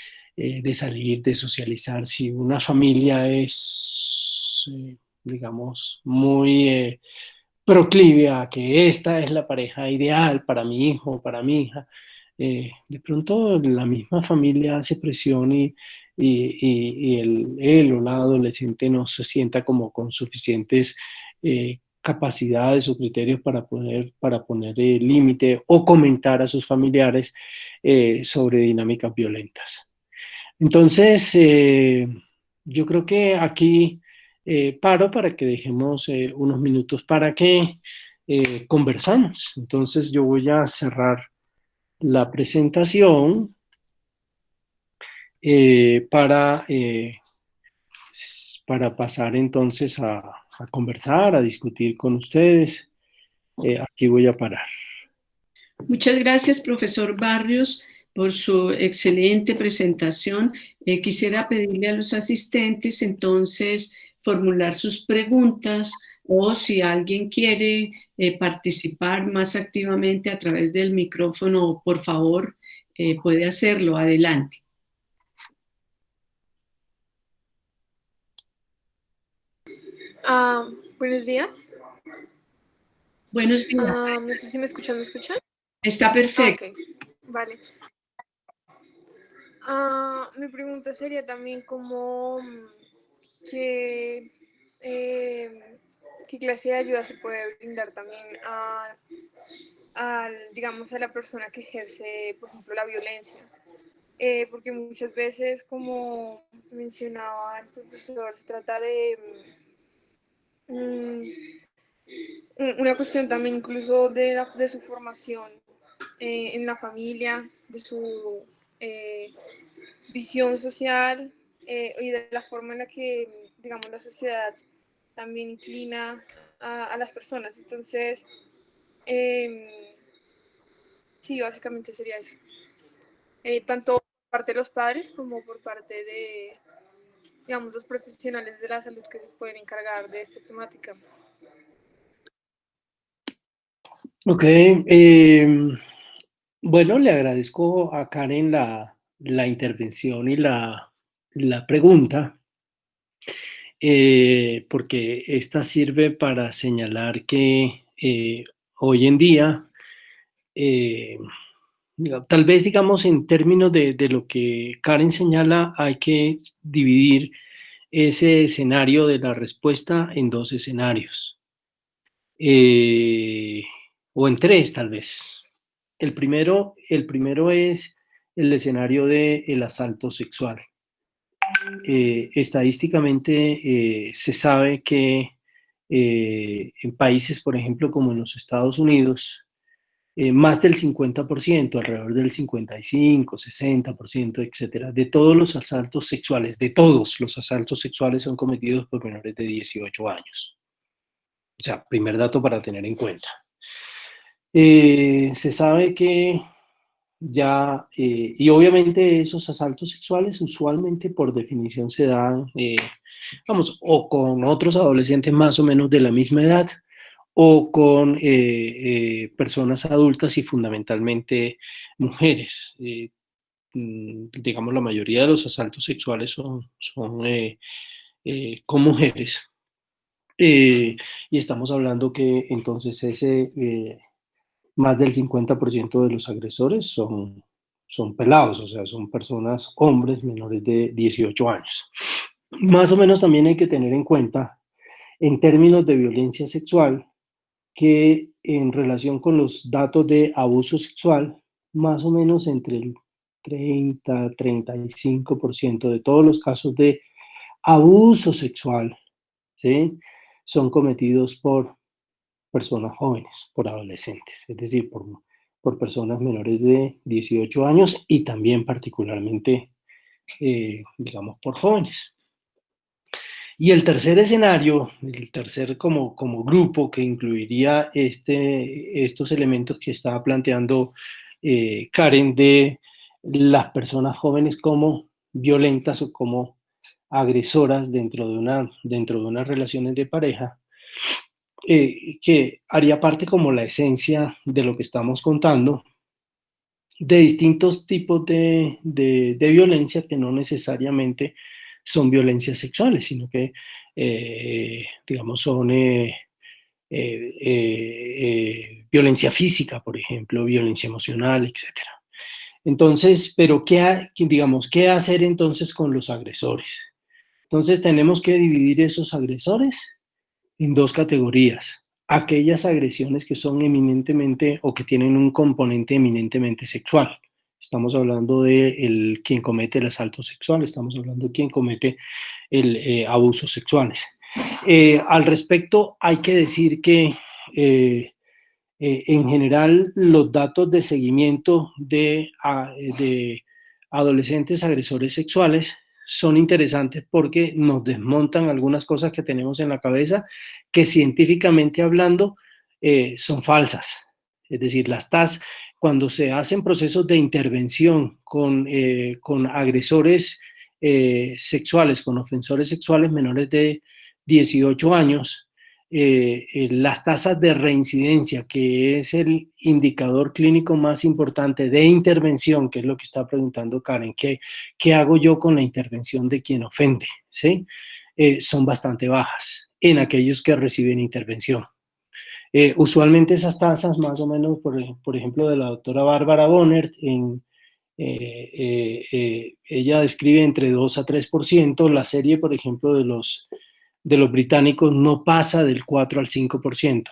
salir, de socializar. Si una familia es, digamos, muy proclive a que esta es la pareja ideal para mi hijo, para mi hija, de pronto la misma familia hace presión y él o la adolescente no se sienta como con suficientes capacidades o criterios para poner límite o comentar a sus familiares sobre dinámicas violentas. Entonces, yo creo que aquí paro para que dejemos unos minutos para que conversamos. Entonces, yo voy a cerrar la presentación eh, para, eh, para pasar entonces a conversar, a discutir con ustedes. Aquí voy a parar. Muchas gracias, profesor Barrios, por su excelente presentación. Quisiera pedirle a los asistentes entonces formular sus preguntas o si alguien quiere participar más activamente a través del micrófono, por favor, puede hacerlo. Adelante. Buenos días. Buenos días. No sé si me escuchan, ¿me escuchan? Está perfecto. Ok, vale. Mi pregunta sería también como que, qué clase de ayuda se puede brindar también digamos, a la persona que ejerce, por ejemplo, la violencia. Porque muchas veces, como mencionaba el profesor, se trata de una cuestión también incluso de su formación en la familia, de su visión social y de la forma en la que, digamos, la sociedad también inclina a las personas. Entonces, sí, básicamente sería eso. Tanto por parte de los padres como por parte de, digamos, los profesionales de la salud que se pueden encargar de esta temática. Ok, bueno, le agradezco a Karen la intervención y la pregunta, porque esta sirve para señalar que hoy en día, eh, tal vez digamos en términos de lo que Karen señala, hay que dividir ese escenario de la respuesta en dos escenarios. o en tres tal vez. El primero es el escenario del asalto sexual. Estadísticamente se sabe que en países, por ejemplo, como en los Estados Unidos, más del 50%, alrededor del 55, 60%, etcétera, de todos los asaltos sexuales, de todos los asaltos sexuales son cometidos por menores de 18 años. O sea, primer dato para tener en cuenta. Se sabe que ya, y obviamente esos asaltos sexuales usualmente por definición se dan, vamos, o con otros adolescentes más o menos de la misma edad, o con personas adultas y fundamentalmente mujeres. Digamos, la mayoría de los asaltos sexuales son con mujeres. Y estamos hablando que entonces más del 50% de los agresores son pelados, o sea, son personas, hombres menores de 18 años. Más o menos también hay que tener en cuenta, en términos de violencia sexual, que en relación con los datos de abuso sexual, más o menos entre el 30-35% de todos los casos de abuso sexual, ¿sí?, son cometidos por personas jóvenes, por adolescentes, es decir, por personas menores de 18 años y también particularmente, digamos, por jóvenes. Y el tercer escenario, el tercer como grupo que incluiría estos elementos que estaba planteando Karen, de las personas jóvenes como violentas o como agresoras dentro de unas relaciones de pareja, que haría parte como la esencia de lo que estamos contando, de distintos tipos de violencia que no necesariamente son violencias sexuales, sino que, digamos, son violencia física, por ejemplo, violencia emocional, etc. Entonces, pero ¿qué hacer entonces con los agresores? Entonces tenemos que dividir esos agresores en dos categorías: aquellas agresiones que son eminentemente o que tienen un componente eminentemente sexual. Estamos hablando de quien comete el asalto sexual, estamos hablando de quien comete el abusos sexuales. Al respecto, hay que decir que en general los datos de seguimiento de adolescentes agresores sexuales son interesantes porque nos desmontan algunas cosas que tenemos en la cabeza que científicamente hablando son falsas. Es decir, cuando se hacen procesos de intervención con agresores sexuales, con ofensores sexuales menores de 18 años, las tasas de reincidencia, que es el indicador clínico más importante de intervención, que es lo que está preguntando Karen, ¿qué hago yo con la intervención de quien ofende? ¿Sí? Son bastante bajas en aquellos que reciben intervención. Usualmente esas tasas, más o menos, por ejemplo, de la doctora Bárbara Bonert, ella describe entre 2 a 3%, la serie, por ejemplo, de los británicos no pasa del 4 al 5%.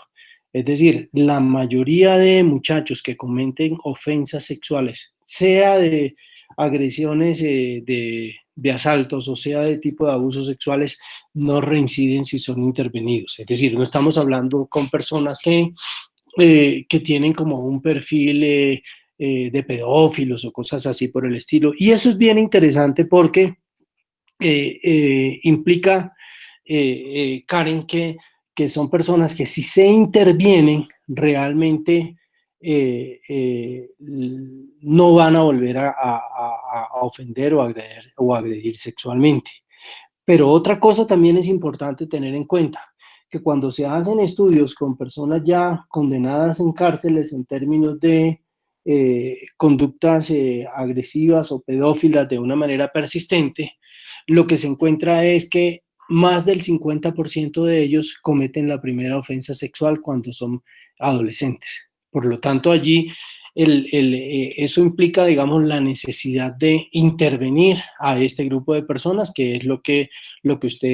Es decir, la mayoría de muchachos que cometen ofensas sexuales, sea de agresiones de asaltos o sea de tipo de abusos sexuales, no reinciden si son intervenidos. Es decir, no estamos hablando con personas que tienen como un perfil de pedófilos o cosas así por el estilo. Y eso es bien interesante porque implica, Karen, que son personas que si se intervienen realmente no van a volver a ofender o agredir sexualmente. Pero otra cosa también es importante tener en cuenta, que cuando se hacen estudios con personas ya condenadas en cárceles en términos de conductas agresivas o pedófilas de una manera persistente, lo que se encuentra es que más del 50% de ellos cometen la primera ofensa sexual cuando son adolescentes. Por lo tanto, allí eso implica, digamos, la necesidad de intervenir a este grupo de personas, que es lo que usted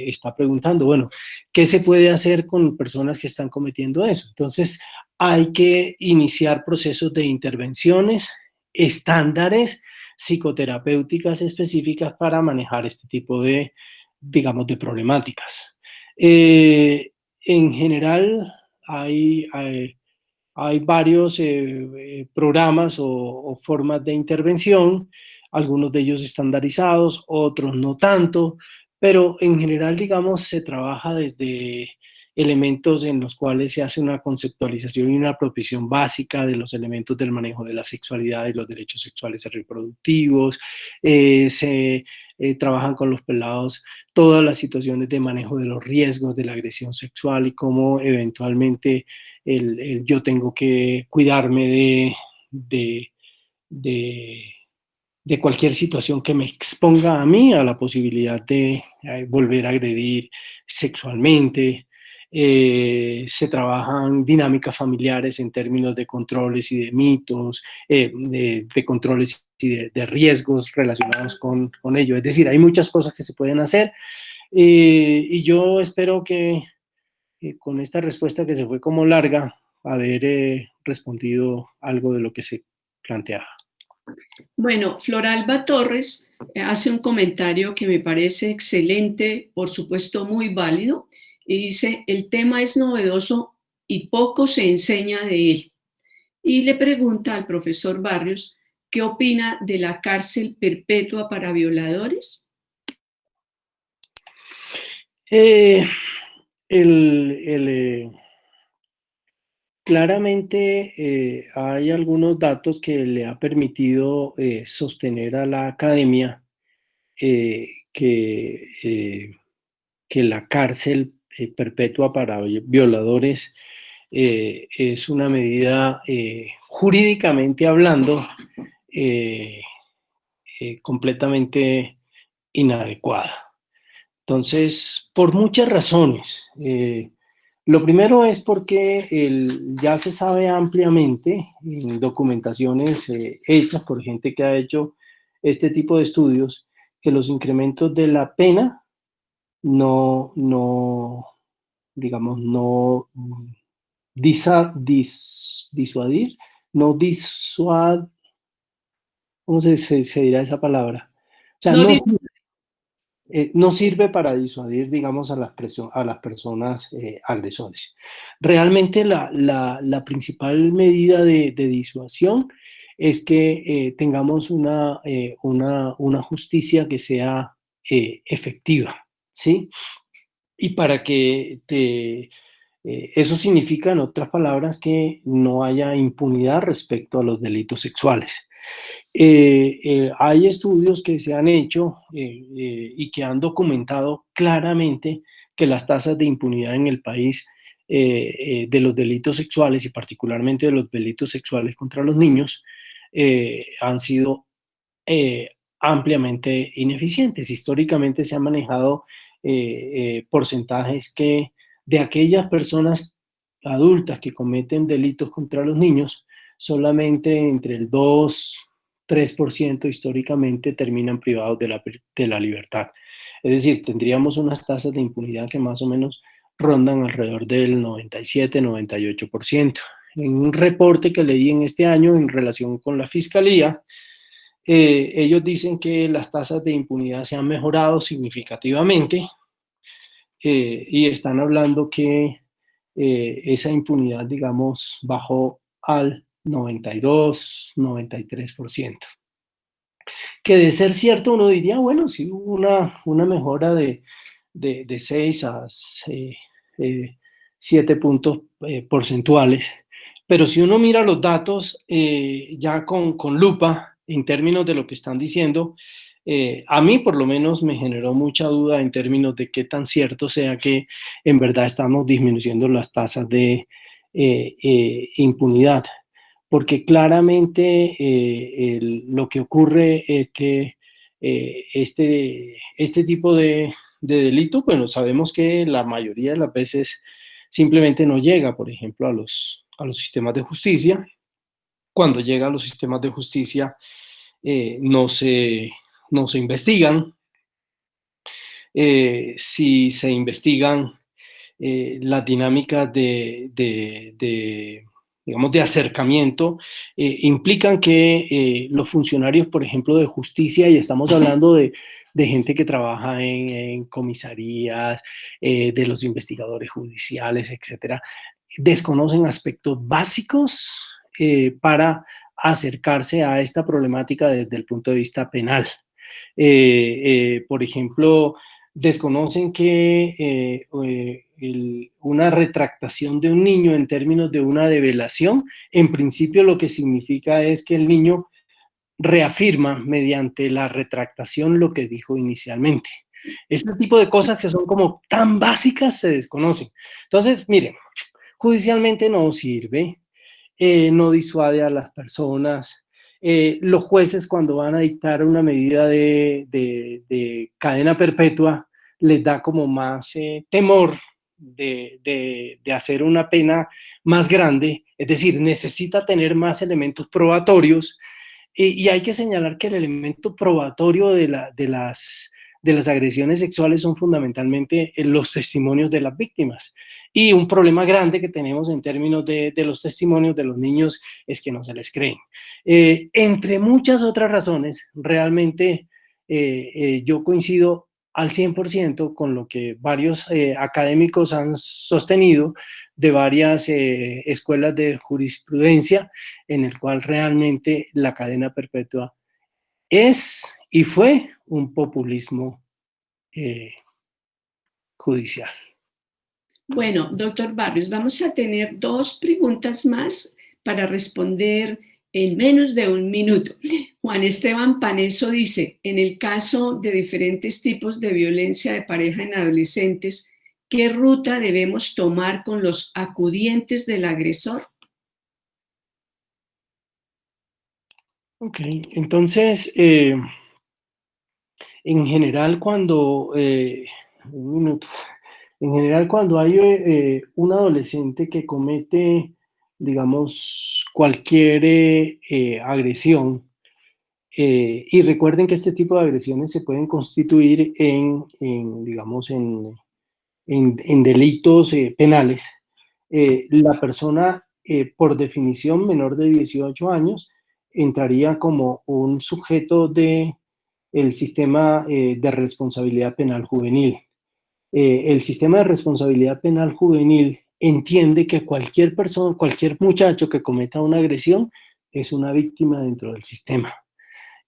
está preguntando. Bueno, ¿qué se puede hacer con personas que están cometiendo eso? Entonces, hay que iniciar procesos de intervenciones, estándares psicoterapéuticas específicas para manejar este tipo de, digamos, de problemáticas. En general, hay varios programas o formas de intervención, algunos de ellos estandarizados, otros no tanto, pero en general, digamos, se trabaja desde elementos en los cuales se hace una conceptualización y una apropiación básica de los elementos del manejo de la sexualidad y los derechos sexuales y reproductivos. Se trabajan con los pelados todas las situaciones de manejo de los riesgos de la agresión sexual y cómo eventualmente yo tengo que cuidarme de, de, de cualquier situación que me exponga a mí a la posibilidad de volver a agredir sexualmente. Se trabajan dinámicas familiares en términos de controles y de mitos, de controles y de riesgos relacionados con ello. Es decir, hay muchas cosas que se pueden hacer y yo espero que con esta respuesta que se fue como larga, haber respondido algo de lo que se planteaba. Bueno, Floralba Torres hace un comentario que me parece excelente, por supuesto muy válido, y dice, el tema es novedoso y poco se enseña de él. Y le pregunta al profesor Barrios, ¿qué opina de la cárcel perpetua para violadores? Eh, el, el, eh, Claramente hay algunos datos que le ha permitido sostener a la academia eh, que, eh, que la cárcel perpetua para violadores es una medida jurídicamente hablando eh, completamente inadecuada. Entonces, por muchas razones. Lo primero es porque ya se sabe ampliamente en documentaciones hechas por gente que ha hecho este tipo de estudios que los incrementos de la pena no digamos, no disuadir, no disuad, ¿cómo se dirá esa palabra? O sea, No, no sirve para disuadir, digamos, a las personas agresores. Realmente la principal medida de disuasión es que tengamos una justicia que sea efectiva, ¿sí? Y para que eso significa, en otras palabras, que no haya impunidad respecto a los delitos sexuales. Hay estudios que se han hecho y que han documentado claramente que las tasas de impunidad en el país de los delitos sexuales y particularmente de los delitos sexuales contra los niños han sido eh, ampliamente ineficientes. Históricamente se han manejado porcentajes que de aquellas personas adultas que cometen delitos contra los niños, solamente entre el 2-3% históricamente terminan privados de la libertad. Es decir, tendríamos unas tasas de impunidad que más o menos rondan alrededor del 97-98%. En un reporte que leí en este año en relación con la Fiscalía, ellos dicen que las tasas de impunidad se han mejorado significativamente y están hablando que esa impunidad, digamos, bajó al 92-93%. Que de ser cierto uno diría, bueno, sí hubo una mejora de 6 a 7 puntos porcentuales, pero si uno mira los datos ya con lupa en términos de lo que están diciendo, a mí por lo menos me generó mucha duda en términos de qué tan cierto sea que en verdad estamos disminuyendo las tasas de impunidad, porque claramente lo que ocurre es que este tipo de delito, bueno, sabemos que la mayoría de las veces simplemente no llega, por ejemplo, a los sistemas de justicia, cuando llega a los sistemas de justicia no se investigan. Si se investigan, las dinámicas digamos, de acercamiento implican que los funcionarios, por ejemplo, de justicia, y estamos hablando de gente que trabaja en comisarías, de los investigadores judiciales, etcétera, desconocen aspectos básicos para acercarse a esta problemática desde el punto de vista penal. Por ejemplo, desconocen que una retractación de un niño en términos de una develación, en principio lo que significa es que el niño reafirma mediante la retractación lo que dijo inicialmente. Este tipo de cosas que son como tan básicas se desconocen. Entonces, miren, judicialmente no sirve, no disuade a las personas. Los jueces, cuando van a dictar una medida de cadena perpetua, les da como más temor de hacer una pena más grande, es decir, necesita tener más elementos probatorios, y hay que señalar que el elemento probatorio de las agresiones sexuales son fundamentalmente los testimonios de las víctimas. Y un problema grande que tenemos en términos de los testimonios de los niños es que no se les creen. Entre muchas otras razones, realmente yo coincido al 100% con lo que varios académicos han sostenido de varias escuelas de jurisprudencia, en el cual realmente la cadena perpetua es y fue un populismo judicial. Bueno, doctor Barrios, vamos a tener 2 preguntas más para responder en menos de 1 minuto. Juan Esteban Paneso dice, en el caso de diferentes tipos de violencia de pareja en adolescentes, ¿qué ruta debemos tomar con los acudientes del agresor? Ok, entonces, en general cuando, un minuto. En general, cuando hay un adolescente que comete, digamos, cualquier agresión, y recuerden que este tipo de agresiones se pueden constituir digamos, en delitos penales, la persona, por definición, menor de 18 años, entraría como un sujeto del sistema de responsabilidad penal juvenil. El sistema de responsabilidad penal juvenil entiende que cualquier persona, cualquier muchacho que cometa una agresión es una víctima dentro del sistema,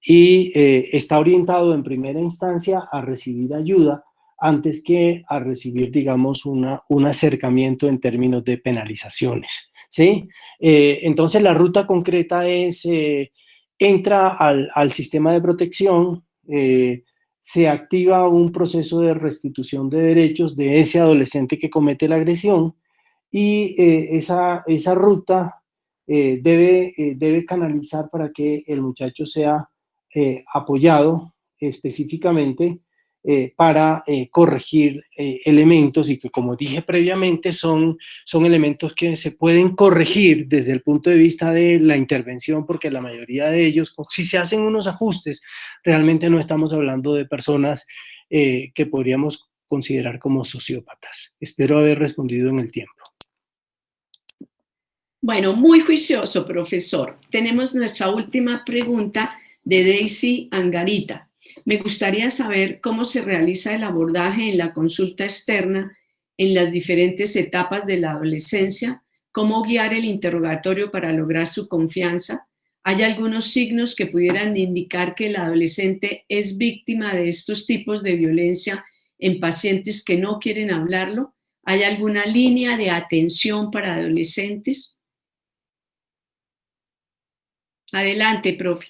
y está orientado en primera instancia a recibir ayuda antes que a recibir, digamos, un acercamiento en términos de penalizaciones, ¿sí? Entonces la ruta concreta es, entra al sistema de protección, se activa un proceso de restitución de derechos de ese adolescente que comete la agresión, y esa ruta debe canalizar para que el muchacho sea apoyado específicamente para corregir elementos, y que, como dije previamente, son elementos que se pueden corregir desde el punto de vista de la intervención, porque la mayoría de ellos, si se hacen unos ajustes, realmente no estamos hablando de personas que podríamos considerar como sociópatas. Espero haber respondido en el tiempo. Bueno, muy juicioso, profesor. Tenemos nuestra última pregunta de Daisy Angarita. Me gustaría saber cómo se realiza el abordaje en la consulta externa en las diferentes etapas de la adolescencia, cómo guiar el interrogatorio para lograr su confianza. ¿Hay algunos signos que pudieran indicar que el adolescente es víctima de estos tipos de violencia en pacientes que no quieren hablarlo? ¿Hay alguna línea de atención para adolescentes? Adelante, profe.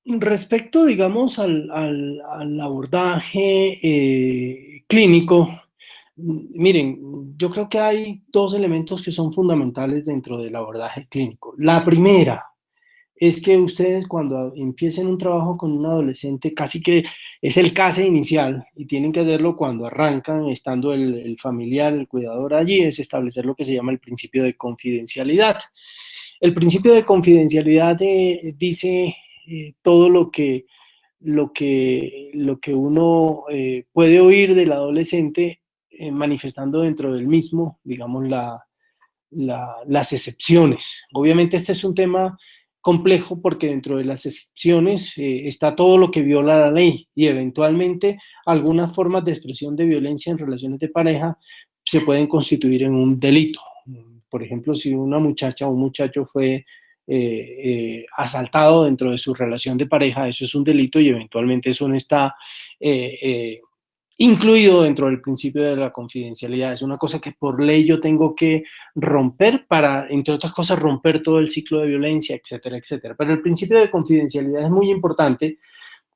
Respecto, digamos, al abordaje clínico, miren, yo creo que hay 2 elementos que son fundamentales dentro del abordaje clínico. La primera es que ustedes cuando empiecen un trabajo con un adolescente, casi que es el case inicial y tienen que hacerlo cuando arrancan, estando el familiar, el cuidador allí, es establecer lo que se llama el principio de confidencialidad. El principio de confidencialidad dice todo lo que uno puede oír del adolescente manifestando dentro del mismo, digamos, las excepciones. Obviamente este es un tema complejo porque dentro de las excepciones está todo lo que viola la ley y eventualmente algunas formas de expresión de violencia en relaciones de pareja se pueden constituir en un delito. Por ejemplo, si una muchacha o un muchacho fue asaltado dentro de su relación de pareja, eso es un delito y eventualmente eso no está incluido dentro del principio de la confidencialidad. Es una cosa que por ley yo tengo que romper para, entre otras cosas, romper todo el ciclo de violencia, etcétera, etcétera. Pero el principio de confidencialidad es muy importante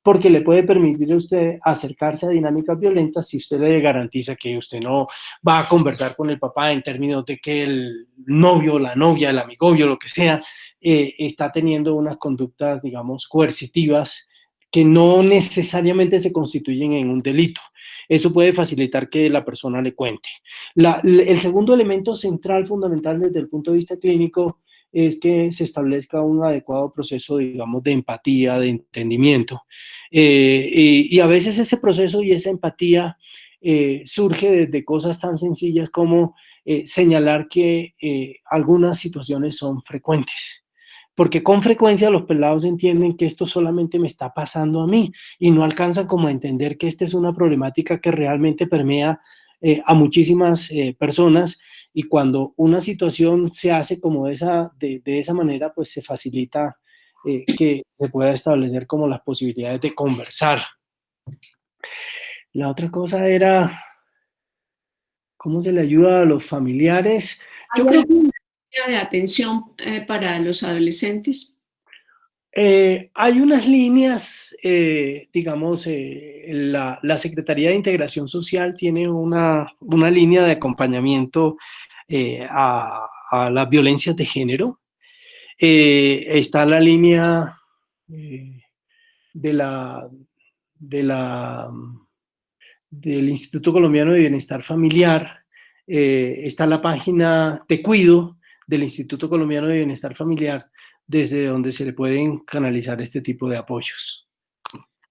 porque le puede permitir a usted acercarse a dinámicas violentas si usted le garantiza que usted no va a conversar con el papá en términos de que el novio, la novia, el amigovio, lo que sea, está teniendo unas conductas, digamos, coercitivas que no necesariamente se constituyen en un delito. Eso puede facilitar que la persona le cuente. El segundo elemento central, fundamental desde el punto de vista clínico, es que se establezca un adecuado proceso, digamos, de empatía, de entendimiento. Y a veces ese proceso y esa empatía surge desde cosas tan sencillas como señalar que algunas situaciones son frecuentes. Porque con frecuencia los pelados entienden que esto solamente me está pasando a mí y no alcanzan como a entender que esta es una problemática que realmente permea a muchísimas personas y cuando una situación se hace como de esa manera, pues se facilita que se pueda establecer como las posibilidades de conversar. La otra cosa era cómo se le ayuda a los familiares. ¿Hay alguna línea de atención para los adolescentes? Hay unas líneas, digamos, la Secretaría de Integración Social tiene una línea de acompañamiento a las violencias de género. Está la línea de de la, del Instituto Colombiano de Bienestar Familiar. Está la página Te Cuido del Instituto Colombiano de Bienestar Familiar, desde donde se le pueden canalizar este tipo de apoyos.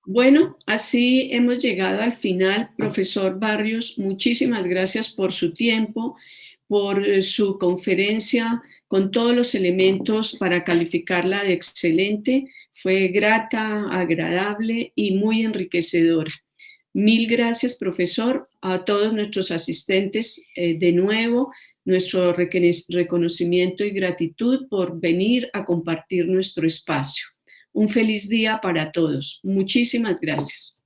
Bueno, así hemos llegado al final. Profesor Barrios, muchísimas gracias por su tiempo, por su conferencia con todos los elementos para calificarla de excelente. Fue grata, agradable y muy enriquecedora. Mil gracias, profesor, a todos nuestros asistentes. De nuevo, nuestro reconocimiento y gratitud por venir a compartir nuestro espacio. Un feliz día para todos. Muchísimas gracias.